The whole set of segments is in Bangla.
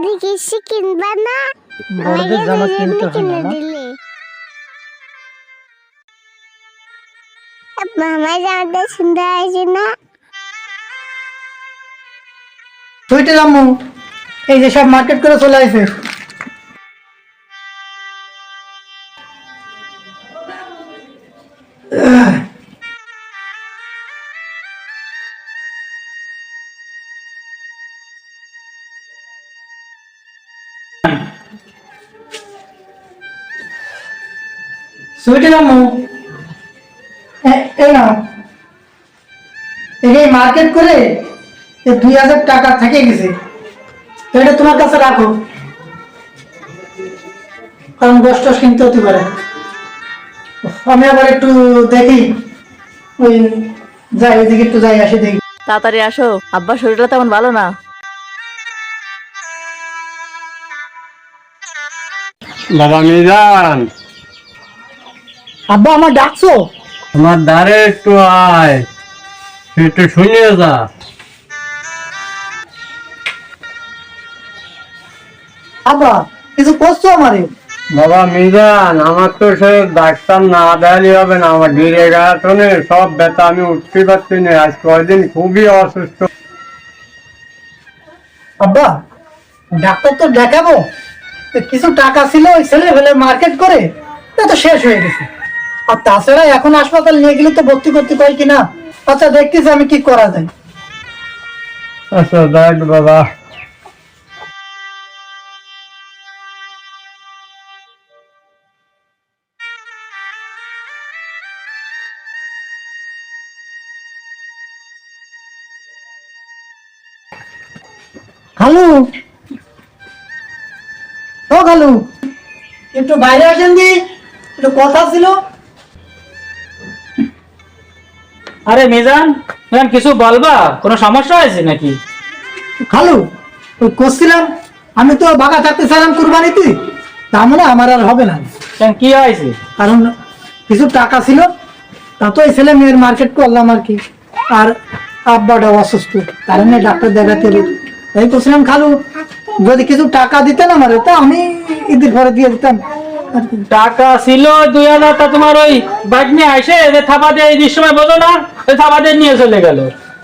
বড়দের কিছু কিনবা না? বড়দের জামা কিনতে হয় না মা। মামা জামাটা সুন্দর আছে না? সুইটের আম্মু এই যে সব মার্কেট করে চলে আসে। সুইটের আম্মু এই নাও, এই মার্কেট করে 2000 টাকা থেকে গেছে, তো এটা তোমার কাছে রাখো, কারণ গোষ্ঠ কিনতে হতে পারে। আমি আবার একটু দেখি, ওই যাই ওইদিকে একটু যাই আসি দেখি। তাড়াতাড়ি আসো, আব্বার শরীরটা তেমন ভালো না। বাবা মিজান, আব্বা আমার ডাকছো? আমার দ্বারে একটু আয়, একটু শুনিয়ে যা। আব্বা কিছু করছো আমারে? বাবা মিজান, আমার তো সে ডাক্তার না দেখালে হবে না, আমার ডিরে গাছনে সব ব্যথা, আমি উঠতে পারছি না, আজ কয়দিন খুবই অসুস্থ। আব্বা ডাক্তার তো দেখাবো, তো কিছু টাকা ছিল ওই ছেলে ফেলে মার্কেট করে, তা তো শেষ হয়ে গেছে। আর তাছাড়া এখন হাসপাতাল নিয়ে গেলে তো ভর্তি করতে পারি কিনা। আচ্ছা দেখতেছি আমি কি করা যায়। আচ্ছা দেখ বাবা। খালু, ও খালু, একটু বাইরে আসেন দি, একটু কথা ছিল। আরে মিজান, মিজান কিছু বলবা? কোনো সমস্যা হয়েছে নাকি? খালু ওই করছিলাম, আমি তো বাঘা থাকতে চাইলাম কুরবানিতে, তার মানে আমার আর হবে না। কেন, কি হয়েছে? কারণ কিছু টাকা ছিল, তা তো এই ছেলে মেয়ের মার্কেট করলাম আর কি। আর আব্বাটা অসুস্থ, কারণে ডাক্তার দেখাতে হবে। এই করছিলাম খালু, যদি কিছু টাকা দিতেন আমার, তা আমি ঈদের পরে দিয়ে দিতাম আর কি। টাকা ছিল 2000, তা তোমার ওই বাইক নিয়ে আসে যে থাপা দিয়ে এই সময় বোঝো না, ওই থাপা দিয়ে নিয়ে চলে গেল।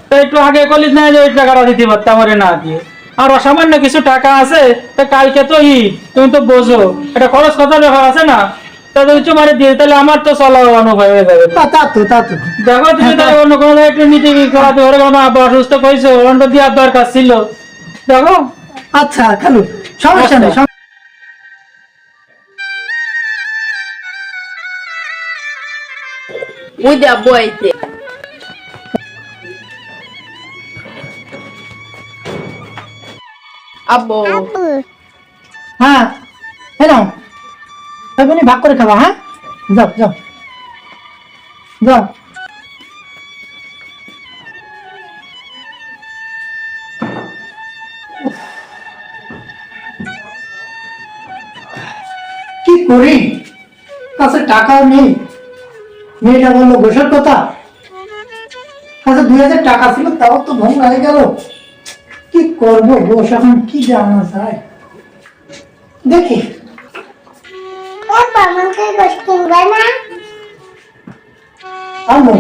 তো একটু আগে কলিজ না যে ওই টাকাটা দিতে পারতাম, ওরে না দিয়ে। আর অসামান্য কিছু টাকা আছে, তো কালকে তো ঈদ, তুমি তো বোঝো এটা খরচ কথা ব্যাপার আছে না, তা যদি তোমারে দিয়ে তাহলে আমার তো চলা অনুভব হয়ে যাবে। তা তো দেখো তুমি তাই অন্য কোনো জায়গায় একটু নীতি করাতে পারো, আমার আব্বা অসুস্থ কইছো, অন্য দেওয়ার দরকার ছিল। দেখো আচ্ছা খালু, সমস্যা নেই। ওই যে আব্বু আইছে। আব্বু আপু হ্যাঁ হ্যাঁ, এখনই ভাগ করে খাবা। হ্যাঁ যাও যাও যাও। কি করি, কাছে টাকাও নেই। মেয়েটা বললো গোসের কথা, কাছে 2000 টাকা ছিল, তাও তো ভঙ্গ হয়ে গেল। কি করবো গোস, এখন কি জানা যায়, দেখি। আমাকে গোশ কিনবা না? আম্মু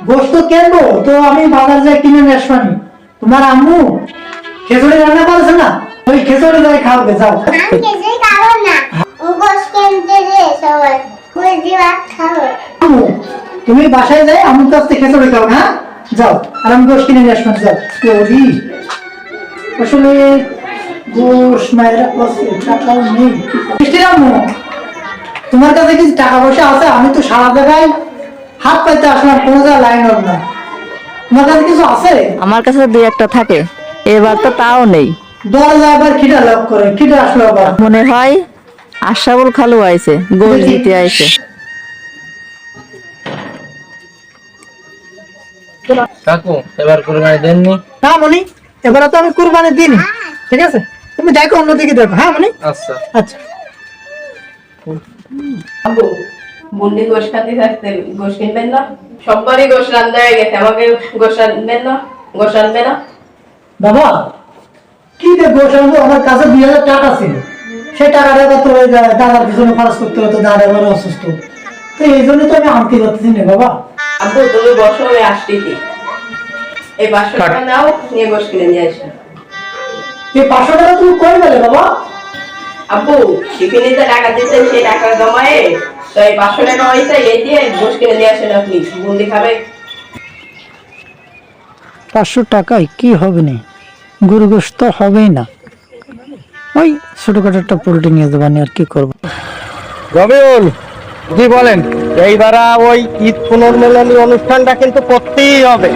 গোস্ত কিনবো তো আমি বাজার যাই কিনে নিয়ে আসবানি। তোমার আম্মু খিচুড়ি রান্না করেছে না, ওই খিচুড়ি যাই খাওয়াবে, যাও। আমি কিছুই খাবো না। গোশ কিনতে যে সবাই মুরগি ভাত খাবো। আম্মু তুমি বাসায় যাই আমার কাছ থেকে খিচুড়ি খাও। হ্যাঁ যাও, আর আমি গোশ কিনে নিয়ে আসবানি, যাও। ওরি আসলে গোশ মায়েরা করছে, টাকাও নেই। মিষ্টির আম্মু তোমার কাছে কি টাকা পয়সা আছে? আমি তো সারা জায়গায় হাত পাইতে আসলাম, কোনো জায়গায় লাইন হল না। তোমার কাছে কিছু আছে? আমার কাছে দুই একটা থাকে, এবার তো তাও নেই। দরজা আবার খিদা লাভ করে, খিদা আসলো আবার। মনে হয় আশরাফুল খালু আইছে, গোশ দিতে আইছে। কাকু এবার কুরবানি দেননি? না মনি, এবারে তো আমি কুরবানি দিইনি, ঠিক আছে? তুমি দেখো অন্যদিকে দেখো। হ্যাঁ মনি, আচ্ছা আচ্ছা। আব্বু মুন্ডি গোশ খাতে থাকতে গোশ কিনবেন না? সববারই গোশ রান্না হয়ে গেছে, আমাকে গোশ আনবেন না? গোশ আনবে না? বাবা কি যে গোশ আনবো, আমার কাছে 2000 টাকা ছিল, সেই টাকাটা তো ওই দাদার পিছনে খরচ করতে হতো, দাদা বড় অসুস্থ, তো এই জন্য তো আমি আনতে পারতেছি না বাবা। আব্বু তুমি বসো, আমি আসতেছি। এই 500 টাকা নাও, নিয়ে গোশ কিনে নিয়ে আসো। এই 500 টাকা তুমি কই পেলে বাবা? আব্বু টিফিনে যে টাকা দিতেন সেই টাকা জমায়ে তো এই 500 টাকা হয়েছে, এই দিয়ে গোশ কিনে নিয়ে আসেন আপনি। বুন্দি খাবে? 500 টাকায় কি হবে না, গরু গোশ তো হবেই না, ওই ছোটখাটো একটা পোল্ট্রি নিয়ে যাবানি, আর কি করবো। রবিউল, জি বলেন। এইবার ওই ঈদ পুনর্মিলনী অনুষ্ঠানটা কিন্তু করতেই হবে।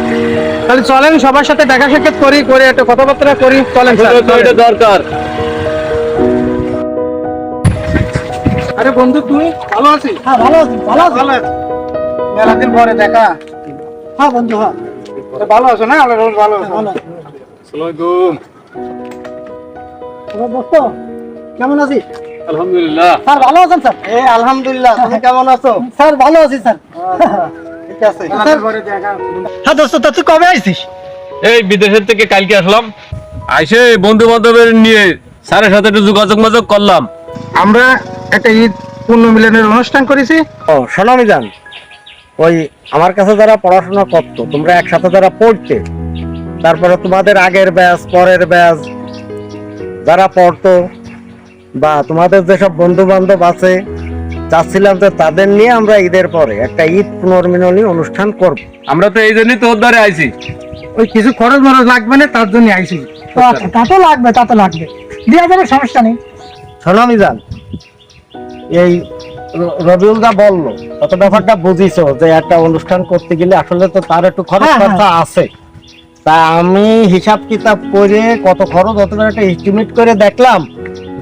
তাহলে চলেন সবার সাথে দেখা সাক্ষাৎ করি, করে একটা কথাবার্তা করি, চলেন এটা দরকার। আরে বন্ধু তুমি ভালো আছিস? হ্যাঁ ভালো আছি, ভালো আছি। মেলা দিন পরে দেখা। হ্যাঁ বন্ধু, হ্যাঁ ভালো আছো না? ভালো আছো। ভালো আছি। আসসালামু এবার দোস্ত কেমন আছিস? আলহামদুলিল্লাহ। স্যার ভালো আছেন স্যার? এই আলহামদুলিল্লাহ, তুমি কেমন আছো? স্যার ভালো আছি স্যার। ঠিক আছে। হ্যাঁ দোস্ত, তা তুই কবে আইছিস? এই বিদেশের থেকে কালকে আসলাম, আইসে বন্ধু বান্ধবের নিয়ে স্যারের সাথে একটু যোগাযোগ করলাম। আমরা একটা ঈদ পুনর্মিলনের অনুষ্ঠান করেছি। ও সোনামি জান, ওই আমার কাছে যারা পড়াশোনা করতো, তোমরা একসাথে যারা পড়তে, তারপরে তোমাদের আগের ব্যাচ পরের ব্যাচ যারা পড়তো, বা তোমাদের যেসব বন্ধু বান্ধব আছে, চাচ্ছিলাম যে তাদের নিয়ে আমরা ঈদের পরে একটা ঈদ পুনর্মিলনী অনুষ্ঠান করব। আমরা তো এই জন্যই তোর দ্বারে আইছি। ওই কিছু খরচ মরচ লাগবে না, তার জন্য আইছি। তা তো লাগবে, তা তো লাগবে, দেওয়া যাবে, সমস্যা নেই। সোনামি জান, এই রবিউল দা বললো, কত ব্যাপারটা বুঝিছো যে একটা অনুষ্ঠান করতে গেলে আসলে তো তার একটু খরচ হ্যাঁ, খরচা আছে। তা আমি হিসাব কিতাব করে কত খরচ অত একটা এস্টিমেট করে দেখলাম,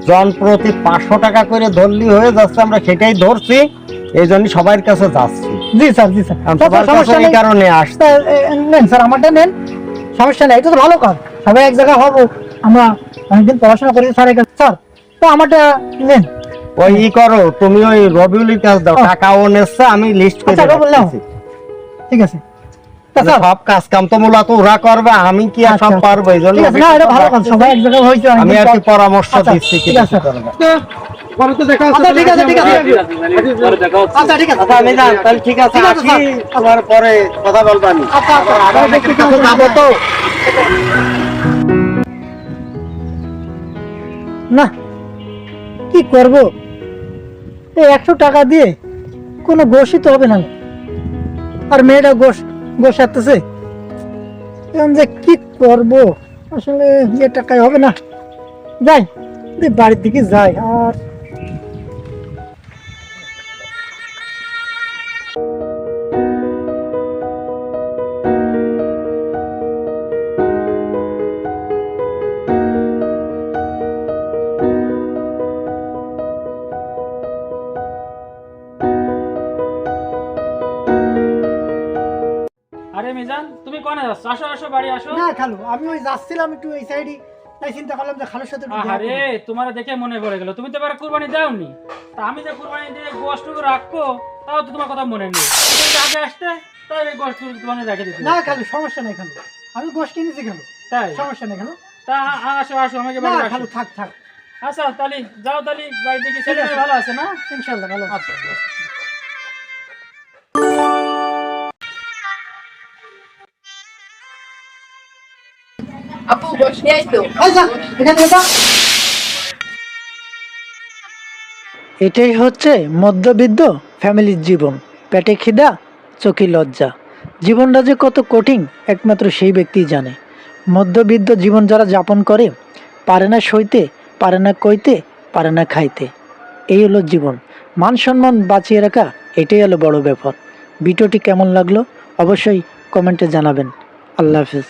জন প্রতি 500 টাকা করে ধরলি হয়ে যাচ্ছে। আমরা সেটাই ধরছি, এই জন্য সবার কাছে যাচ্ছি। জি স্যার, জি স্যার, আমি তোমার কাছে এই কারণে আসছি। স্যার, নেন স্যার, আমারটা নেন, সমস্যা নেই, এটা তো ভালো কাজ, সবাই এক জায়গায় হবো, আমরা অনেকদিন পড়াশোনা করেছি স্যারের কাছে। স্যার তো আমারটা নেন। ওই ই করো, তুমি ওই রবিউলের কাছে দাও, টাকাও নেচ্ছে, আমি লিস্ট করে আচ্ছা, রবিউল নাও। রাখতেছি। ঠিক আছে। তা স্যার, সব কাজ কাম তো মূলত ওরা করবে, আমি কি আর সব আচ্ছা, পারবো? এই জন্য ঠিক আছে, না এটা ভালো কাজ, সবাই এক জায়গায় হয়েছে, আমি অনেকদিন আর কি পর। পরামর্শ আচ্ছা, দিচ্ছি কি ঠিক আছে। করবে। পরে তো দেখা আচ্ছা, ঠিক আছে, ঠিক আছে। পরে দেখা হচ্ছে। আচ্ছা, ঠিক আছে। আচ্ছা আমি যান, তাহলে ঠিক আছে, ঠিক আছে, আসি, স্যার। তোমার পরে কথা বলবো আমি। আচ্ছা, আচ্ছা, আবার নাকি কাছে যাবো তো। না কি করব, এই 100 টাকা দিয়ে কোনো গোশই তো হবে না, আর মেয়েটা গোশ আসতেছে, এখন যে কি করব, আসলে যে টাকায় হবে না। যাই বাড়ির দিকে যাই। আর আরে মিজান, তুমি কোনে যাচ্ছ? আসো আসো, বাড়ি আসো। না খালু, আমি ওই যাচ্ছিলাম একটু এই সাইডে, তাই চিন্তা করলাম যে খালুর সাথে একটু দেখা আরে করি। তোমার দেখে মনে পড়ে গেল, তুমি তো এবার কুরবানি দাওনি। তা আমি যে কুরবানি দিয়ে গোশটুকু রাখবো, তাও তো তোমার কথা মনে নেই। তুমি যদি আগে আসতে, তাই এই গোশটুকু তোমাকে রেখে দিতে। না খালু, সমস্যা নেই খালু, আমি গোশ কিনেছি খালু, তাই? সমস্যা নেই খালু। তা আসো আসো, আমাকে না বাড়ি আসো। খালু, থাক থাক, আচ্ছা তাহলে যাও, তাহলে বাড়ি দিকে ছেলে মেয়ে ভালো আছে না? ইনশাল্লাহ ভালো আছে। আচ্ছা। আপু গোশ নিয়ে আইতো। আচ্ছা, এখানে এটা এটাই হচ্ছে মধ্যবিত্ত ফ্যামিলির জীবন, পেটে খিদা, চোখে লজ্জা। জীবনটা যে কত কঠিন একমাত্র সেই ব্যক্তিই জানে। মধ্যবিত্ত জীবন যারা যাপন করে, পারে না সইতে, পারে না কইতে, পারে না খাইতে, এই হলো জীবন। মান সম্মান বাঁচিয়ে রাখা, এটাই হলো বড় ব্যাপার। ভিডিওটি কেমন লাগলো অবশ্যই কমেন্টে জানাবেন। আল্লাহ হাফেজ।